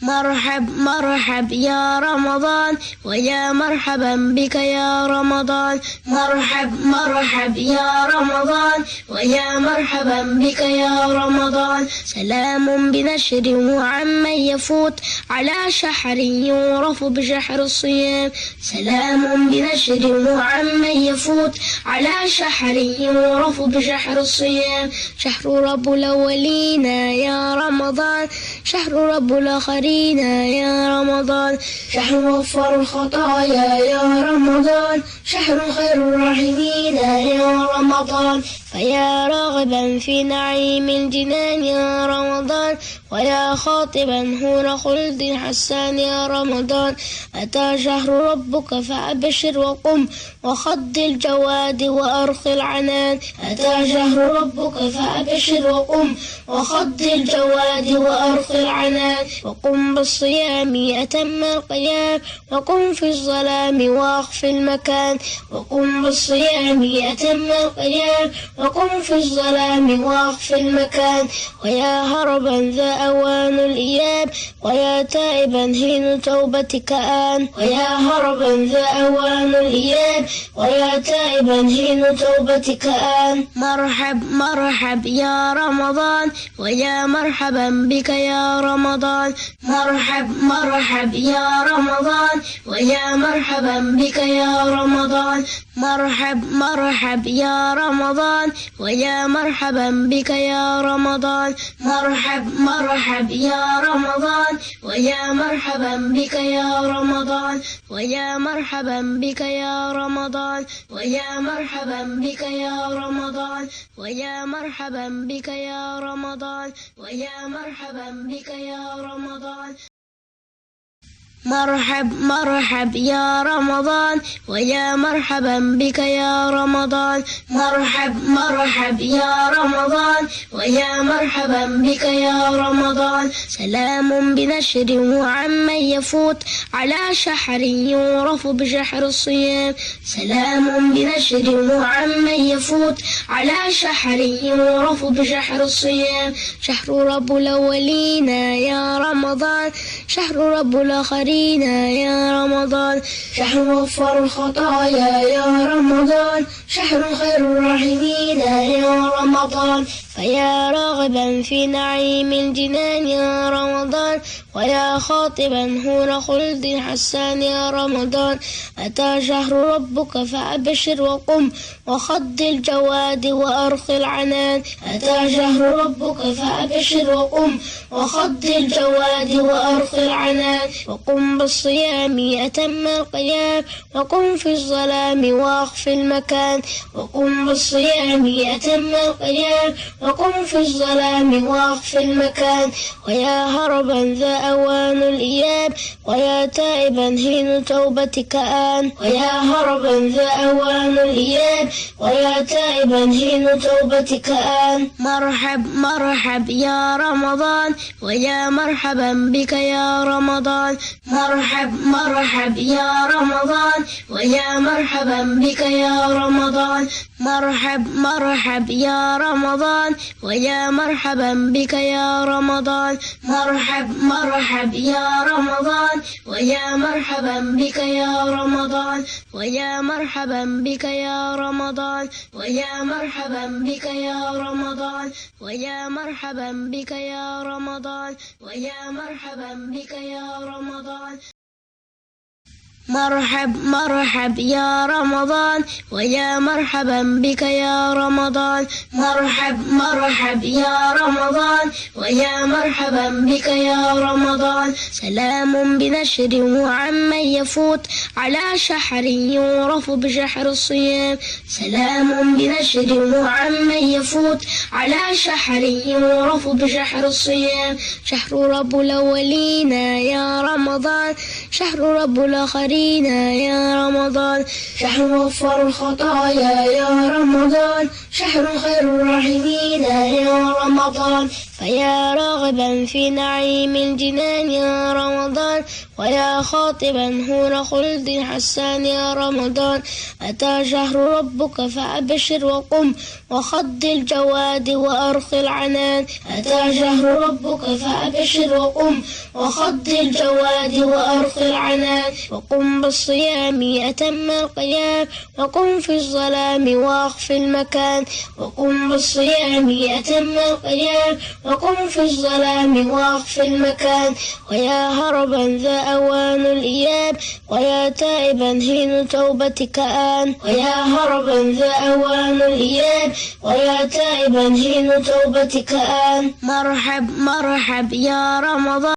مرحب يا رمضان ويا مرحبا بك يا رمضان. مرحب يا رمضان ويا مرحبا بك يا رمضان. سلام بنشر وعمن يفوت على شحر يعرف بشحر الصيام. سلام بنشر وعمن يفوت على شحر يعرف بشحر الصيام. شهر رب الأولين يا رمضان، شهر رب الآخرين يا رمضان. شهر غفر الخطايا يا رمضان، شهر خير الراحمين يا رمضان. فيا راغبا في نعيم الجنان يا رمضان، ويا خاطبا حور خلد حسان يا رمضان. أتى شهر ربك فأبشر وقم وخض الجواد وأرخ العنان. أتى شهر ربك فأبشر وقم وخض الجواد وأرخ العنان. وقم بالصيام أتم القيام، وقم في الظلام وأخف المكان. وقم بالصيام أتم القيام، وقم في الظلام وأخف المكان. ويا هربا ذا أوان الإياب، ويا تائبا حين توبتك آن. ويا هربا ذا أوان الإياب، ويا تائبا حين توبتك آن. مرحب يا رمضان ويا مرحبا بك يا رمضان. مرحب يا رمضان ويا مرحبا بك يا رمضان. مرحب يا رمضان ويا مرحبا بك يا رمضان. مرحب يا رمضان ويا مرحبا بك يا رمضان. ويا مرحبا بك يا رمضان. ويا مرحبا بك يا رمضان. ويا مرحبا بك يا رمضان. ويا مرحبا بك يا رمضان. مرحب يا رمضان ويا مرحبا بك يا رمضان. مرحب يا رمضان ويا مرحبا بك يا رمضان. سلام بنشر وعمن يفوت على شحر يعرف بشحر الصيام. سلام بنشر وعمن يفوت على شحر يعرف بشحر الصيام. شهر رب الأولين يا رمضان، شهر رب الآخرين يا رمضان. شهر غفر الخطايا يا رمضان، شهر خير الراحمين يا رمضان. فيا راغبا في نعيم الجنان يا رمضان، ويا خاطبا حور خلد حسان يا رمضان. أتى شهر ربك فأبشر وقم وخض الجواد وأرخ العنان. أتى شهر ربك فأبشر وقم وخض الجواد وأرخ العنان. وقم بالصيام أتم القيام، وقم في الظلام وأخف المكان. وقم بالصيام أتم القيام، وقم في الظلام وأخف المكان. ويا هربا ذا أوان الإياب، ويا تائبا حين توبتك آن. ويا هربا ذا أوان الإياب، ويا تائبا حين توبتك آن. مرحب يا رمضان ويا مرحبا بك يا رمضان. مرحب يا رمضان ويا مرحبا بك يا رمضان. مرحب يا رمضان ويا مرحبا بك يا رمضان. مرحب يا رمضان ويا مرحبا بك يا رمضان. ويا مرحبا بك يا رمضان. ويا مرحبا بك يا رمضان. ويا مرحبا بك يا رمضان. ويا مرحبا بك يا رمضان. مرحب يا رمضان ويا مرحبا بك يا رمضان. مرحب يا رمضان ويا مرحبا بك يا رمضان. سلام بنشر وعمن يفوت على شحر يعرف بشحر الصيام. سلام بنشر وعمن يفوت على شحر يعرف بشحر الصيام. شهر رب الأولين يا رمضان، شهر رب الآخرين يا رمضان، شهر غفار الخطايا يا رمضان، شهر خير الراحمين يا رمضان. فيا راغبا في نعيم الجنان يا رمضان، ويا خاطبا هور خلد حسان يا رمضان. أتى شهر ربك فأبشر وقم وخض الجواد وأرخ العنان. أتى شهر ربك فأبشر وقم وخض الجواد وأرخ العنان. وقم بالصيام أتم القيام، وقم في الظلام وأخفي المكان. وقم بالصيام أتم القيام، وقم في الظلام وأخفي المكان. ويا هربا ذا أوان الإياب، ويا تائبا حين توبتك آن. ويا هربا ذا أوان الإياب، ويا تائبا حين توبتك آن. مرحب مرحب يا رمضان.